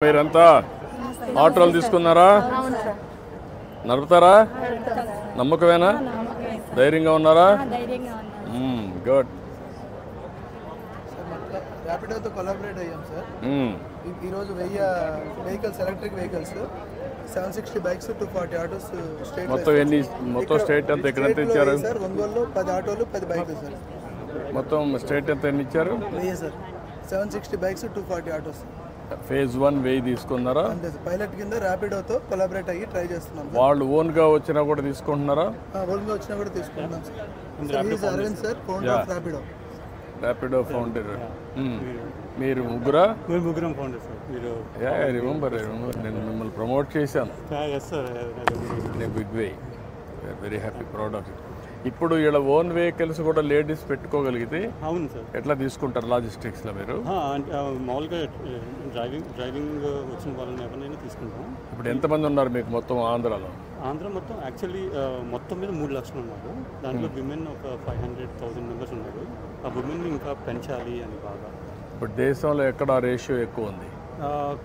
మీరంతా ఆటోలు తీసుకున్నారా? నడుపుతారా? నమ్మకమేనా? ధైర్యంగా ఉన్నారా? గుడ్. ర్యాపిడోతో కొలాబరేట్ అయ్యాం సార్. ఈరోజు 1000 vehicles, electric vehicles, 760 bikes, 240 autos state. మొత్తం స్టేట్ అంతా ఇక్కడ ఎంత ఇచ్చారు సార్? ఒంగోలు 10 ఆటోలు 10 బైకులు సార్. మొత్తం స్టేట్ ఎంత ఎన్ని ఇచ్చారు? 1000 సార్. 760 bikes, 240 autos. ఫేజ్ 1 1000 తీసుకున్నారా? అంతే సార్. పైలట్ కింద ర్యాపిడోతో కొలాబరేట్ అయ్యి ట్రై చేస్తున్నాం. వాళ్ళు ఓన్గా వచ్చినా కూడా తీసుకుంటున్నారా? ఓన్గా వచ్చినా కూడా తీసుకుంటున్నాం sir. Arvind sir, founder of Rapido. Rapido founder. మీరు ముగ్గురా? మేము ముగ్గురం ఫౌండర్ సార్. మీరు రిమెంబర్ నేను మిమ్మల్ని ప్రమోట్ చేశాను. Big way. Very happy, proud of it. ఇప్పుడు ఇలా ఓన్ వెహికల్స్ కూడా లేడీస్ పెట్టుకోగలిగితే అవును సార్. ఎట్లా తీసుకుంటారు లాజిస్టిక్స్లో మీరు? మామూలుగా డ్రైవింగ్ వచ్చిన వాళ్ళని ఎవరైనా తీసుకుంటాం. ఇప్పుడు ఎంతమంది ఉన్నారు మీకు మొత్తం ఆంధ్రాలో? ఆంధ్ర మొత్తం యాక్చువల్లీ మొత్తం మీద 3 లక్షలు ఉన్నారు. దాంట్లో విమెన్ ఒక 500,000 మెంబర్స్ ఉన్నారు. ఆ విమెన్ ఇంకా పెంచాలి అని బాగా. ఇప్పుడు దేశంలో ఎక్కడ రేషియో ఎక్కువ ఉంది?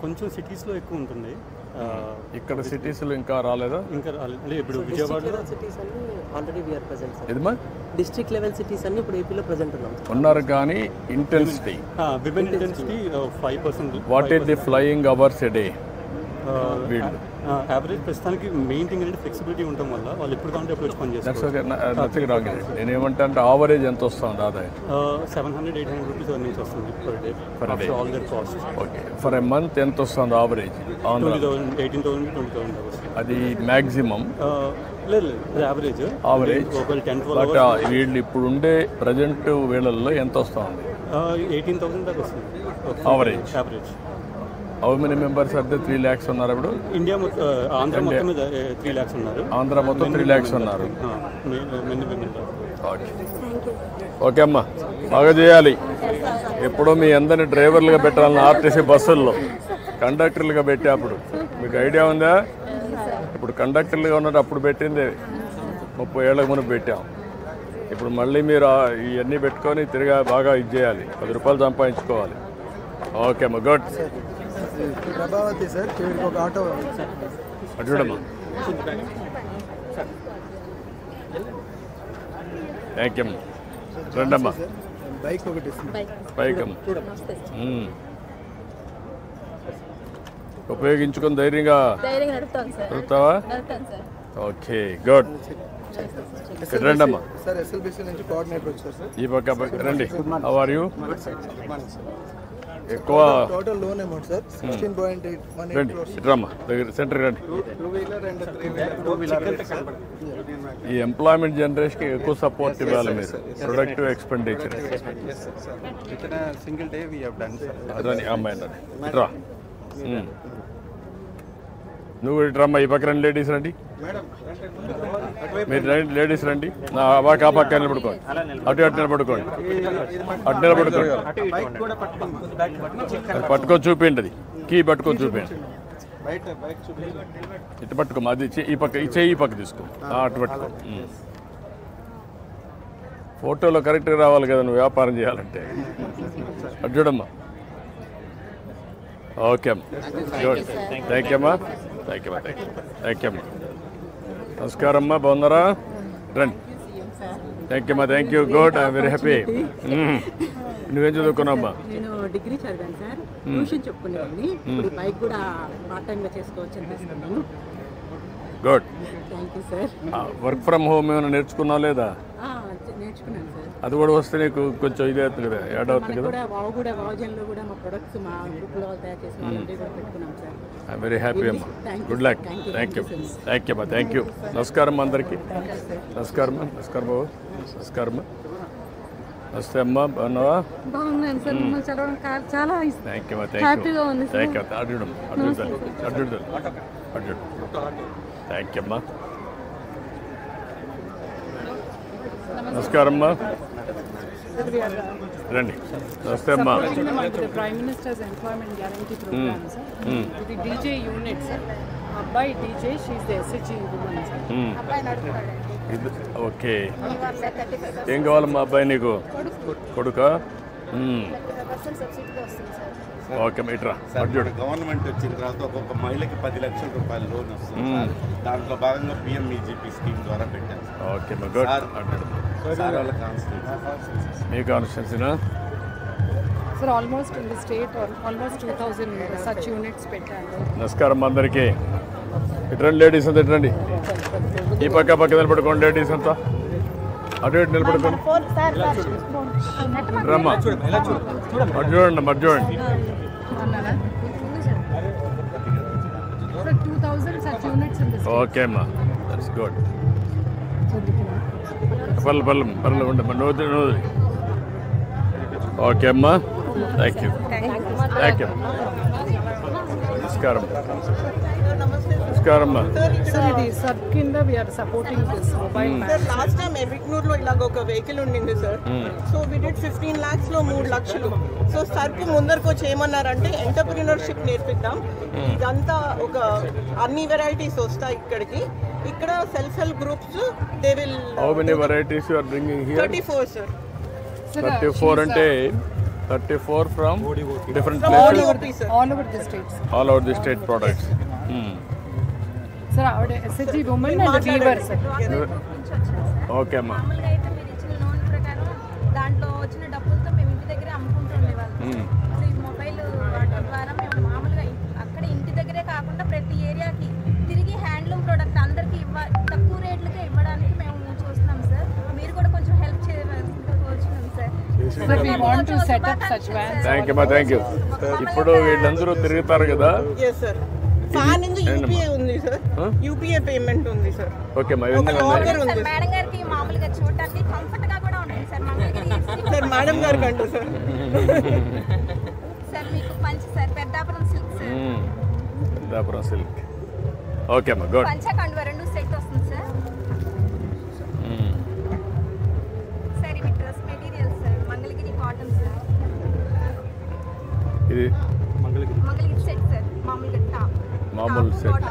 కొంచెం సిటీస్లో ఎక్కువ ఉంటుంది. ఇక్కడ సిటీస్లో ఇంకా రాలేదా? ఇంకా అంటే ఇప్పుడు విజయవాడలో సిటీస్ అన్ని already we are present sir. ఎదమా డిస్ట్రిక్ట్ లెవెల్ సిటీస్ అన్ని ఇప్పుడు ఏపీలో ప్రెజెంట్ ఉన్నారు. కానీ intensity women intensity 5%. What is the flying hours a day? Average ప్రస్తుతానికి మెయిన్ థింగ్ ఏంటంటే ఫ్లెక్సిబిలిటీ ఉండటం వల్ల వాళ్ళు ఎప్పుడు కావాలంటే ఎప్పుడు పని చేస్తారు. నేను ఏమంటా అంటే ఆవరేజ్ ఎంత వస్తుంది ఆదాయం? 700-800 రూపీస్ నుంచి వస్తుంది per day all other cost. Okay. For a month ఎంత వస్తుంది ఆవరేజ్? 18,000-20,000 అది మ్యాక్సిమం? లేదు, యావరేజ్. బట్ వీళ్ళు ఇప్పుడు ఉండే ప్రజెంట్ వేళల్లో ఎంత వస్తుంది? 18,000 దాకా వస్తుంది ఆవరేజ్. హౌ మెనీ మెంబర్స్ అంటే 3 lakhs ఉన్నారు ఇప్పుడు ఇండియా ఆంధ్ర మొత్తం 3 lakhs ఉన్నారు. ఆంధ్ర మొత్తం 3 lakhs ఉన్నారు. ఓకే అమ్మా, బాగా చేయాలి. ఎప్పుడో మీ అందరిని డ్రైవర్లుగా పెట్టాలని ఆర్టీసీ బస్సుల్లో కండక్టర్లుగా పెట్టేప్పుడు మీకు ఐడియా ఉందా? ఇప్పుడు కండక్టర్లుగా ఉన్నట్టు అప్పుడు పెట్టింది 30 ఏళ్ళకు ముందు పెట్టాం. ఇప్పుడు మళ్ళీ మీరు ఇవన్నీ పెట్టుకొని తిరిగా బాగా ఇది చేయాలి, 10 రూపాయలు సంపాదించుకోవాలి. ఓకే అమ్మా, గుడ్. ప్రభావతి సార్, ఒక ఆటో చూడమ్మా. థ్యాంక్ యూ అమ్మా. రండమ్మా. బైక్ ఒకటి బైక్ అమ్మా. ఉపయోగించుకొని ధైర్యంగా నడుపుతావా? Okay, good. రండమ్మా. సార్, ఎస్ఎల్బిసి నుంచి కోఆర్డినేటర్ వచ్చారు సార్. ఈ పక్క రండి. How are you? ఎక్కువ టోటల్ లోన్ అమౌంట్ సార్ 16.8 రండి. రమ్మా, దగ్గర సెంటర్ రండి. ఈ ఎంప్లాయ్మెంట్ జనరేషన్కి ఎక్కువ సపోర్ట్ ఇవ్వాలి మీరు. Productive expenditure single day we have done sir. అదని అమ్మాయి ఇట్రా. నువ్వు ఇట్రమ్మా. ఈ పక్క రండి, లేడీస్ రండి. మీరు రండి, లేడీస్ రండి. ఆ పక్క నిలబడుకోండి. అటు నిలబడుకోండి. అటు నిలబడుకోండి. పట్టుకొని చూపిండి. అది కీ పట్టుకొని చూపిండి. ఇటు పట్టుకోమా. అది ఈ పక్క, ఈ చెయ్యి ఈ పక్క తీసుకో. అటు పట్టుకో. ఫోటోలో కరెక్ట్గా రావాలి కదా నువ్వు వ్యాపారం చేయాలంటే. అటు చూడమ్మా. ఓకే అమ్మా, గుడ్. థ్యాంక్ యూ అమ్మా. థ్యాంక్ యూ అమ్మా. నమస్కారం అమ్మా, బాగున్నారా? రండి. థ్యాంక్ యూ అమ్మా. Thank you, good. I'm very happy. నువ్వేం చదువుకున్నావమ్మా? నేను డిగ్రీ చదివాను సార్. ట్యూషన్ చెప్పుకునేవాడిని. ఇప్పుడు బైక్ కూడా పార్ట్ టైంగా చేసుకోవచ్చు అనిపిస్తున్నాను. Good. Thank you sir. Work from home ఏమైనా నేర్చుకున్నావు లేదా? నేర్చుకున్నాను సార్. అది కూడా వస్తే నీకు కొంచెం ఇదే అవుతుంది కదా, యాడ్ అవుతుంది కదా. వాజన్లో కూడా మా ప్రొడక్ట్స్ మా గ్రూప్లో తయారు చేసిన వాళ్ళందరూ కూడా పెట్టుకున్నాం సార్. ఐఎమ్ వెరీ హ్యాపీ అమ్మా. Good luck. Thank you. Thank you అమ్మా. Thank you. నమస్కారం అందరికీ. నమస్కారం. నమస్కారం బాబు. నమస్కారం. నమస్తే అమ్మా, బాగున్నావా? బాగున్నాను సార్. మిమ్మల్ని చదవడం చాలా థ్యాంక్ యూ. హ్యాపీగా ఉంది సార్. Thank you. అడ్డు థ్యాంక్ యూ అమ్మా. నమస్కారం అమ్మా, రండి. నమస్తే అమ్మా. Prime minister's employment guarantee programme sir. ఇది డీజే యూనిట్ సార్. అబ్బాయి DJ, she's the SHG woman sir. Okay. ఏం కావాలమ్మా అబ్బాయి నీకు? కొడుకా? ఓకే ఇట్రా సార్ చూడు గవర్నమెంట్ వచ్చిన తర్వాత ఒక్కొక్క మహిళకి 10 లక్షల రూపాయలు లోన్ వస్తుంది సార్. దాంట్లో భాగంగా పిఎంఈజీపీ స్కీమ్ ద్వారా పెట్టాను సార్. ఓకే గుడ్ సార్ వాళ్ళ కాన్స్టిట్యూన్సీ మీ కాన్స్టిట్యున్సీనా Sir, almost in the state, almost 2,000 such units పెట్టారు. నమస్కారం అందరికీ. ఇట్రండి లేడీస్ అంతా ఇట్రండి. ఈ పక్క నిలబడుకోండి లేడీస్ అంతా. అటు ఇటు నిలబడుకోండి. రమ్మా అటు చూడండి మరి చూడండి. Sir, 2,000 such units in the state. Okay అమ్మా దట్స్ గుడ్. పర్లేదు ఉండమ్మా నోది. ఓకే అమ్మా థ్యాంక్ యూ. నమస్కారం అమ్మా. Sir, ఇది sub కింద we are supporting this mobile man. Sir last time ఎబిక్నూర్లో ఇలాగ ఒక వెహికల్ ఉండింది sir. So we did 15 lakhs లో 3 లక్షలు. సో సర్కు ముందరకు వచ్చి ఏమన్నారంటే ఎంటర్ప్రినర్షిప్ నేర్పిద్దాం, ఇదంతా ఒక అన్ని వెరైటీస్ వస్తాయి ఇక్కడికి. ఇక్కడ self help groups they will. How many varieties you are bringing here? 34 sir. 34 అంటే 34 from different From all places over sir. All over the states. All over the state products. Sir, ఆవిడ SHG women and weaver sir. Okay అమ్మా. మామూలుగా అయితే మీరు ఇచ్చిన loan ప్రకారం దాంట్లో వచ్చిన డబ్బులతో మేము ఇంటి దగ్గరే అమ్ముకుంటూ ఉండేవాళ్ళం. సో ఈ మొబైల్ వాడటం ద్వారా మేము మామూలుగా అక్కడ ఇంటి దగ్గరే కాకుండా ప్రతి ఏరియాకి తిరిగి హ్యాండ్లూమ్ ప్రోడక్ట్ అందరికీ తక్కువ రేట్లకే ఇవ్వడానికి మేము చూస్తున్నాం సార్. మీరు కూడా కొంచెం హెల్ప్ చేయవలసిందిగా కోరుచున్నాం sir. Sir, we want to set up such vans. Thank you. ఇప్పుడు వీళ్ళందరూ తిరుగుతారు కదా. Yes sir. ఫ్యాన్ ఉంది, యూపీఐ ఉంది సార్. యూపీఐ పేమెంట్ ఉంది సార్. ఓకే మా ఒక లాకర్ ఉంది సార్ మేడం గారికి మామూలుగా చూడటానికి కంఫర్ట్ గా కూడా ఉంటుంది సార్. మంగళగిరి సార్ మేడం గారికి అంటూ సార్. సార్ మీకు పంచ sir Peddapuram silk sir. Peddapuram silk. Okay అమ్మా గుడ్. పంచకండువ 2 సెట్ వస్తుంది సార్. సార్ ఇవి dress materials sir. Mangalagiri cotton sir. ఇది మంగళగిరి సెట్ సార్. మామూలు సెట్.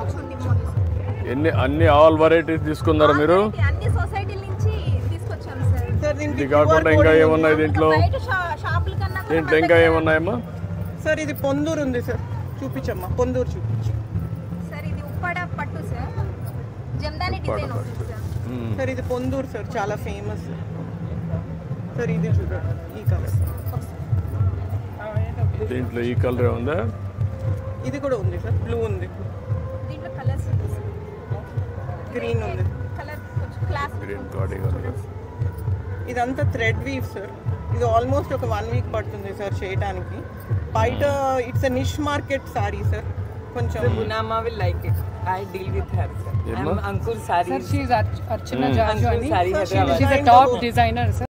అన్ని ఆల్ వెరైటీస్ తీసుకున్నారా మీరు? అన్ని సొసైటీ నుంచి తీసుకొచ్చాం సార్. సార్ ఇది కాకుండా ఇంకా ఏమున్నాయి దీంట్లో? షాపుల కన్నా దీంట్లో ఇంకా ఏమున్నాయమ్మా? సార్ ఇది పొందూరు ఉంది సార్. చూపించమ్మా పొందూరు చూపించు. సార్ ఇది ఉప్పాడ పట్టు సార్. జమ్దాని డిజైన్ వస్తుంది సార్. సార్ ఇది పొందూరు సార్, చాలా ఫేమస్ సార్. ఇది చూడండి ఈ కలర్. దీంట్లో ఈ కలర్ ఉందా? ఇది కూడా ఉంది సార్. బ్లూ ఉంది, దీంట్లో కలర్స్ ఉంది సార్. గ్రీన్ ఉంది, కలర్ కొంచెం క్లాస్ గ్రీన్ కార్డ్ కలర్. ఇదంతా థ్రెడ్ వీవ్ సార్. ఇది ఆల్మోస్ట్ ఒక 1 week పడుతుంది సార్ చేయడానికి. బయట it's a niche market sorry sir. కొంచెం Munama will like it. I deal with her. Sir. I'm Ankur Sari. Sir, she is Archana Jaju. Ankur Sari Hyderabad. She's a top designer sir.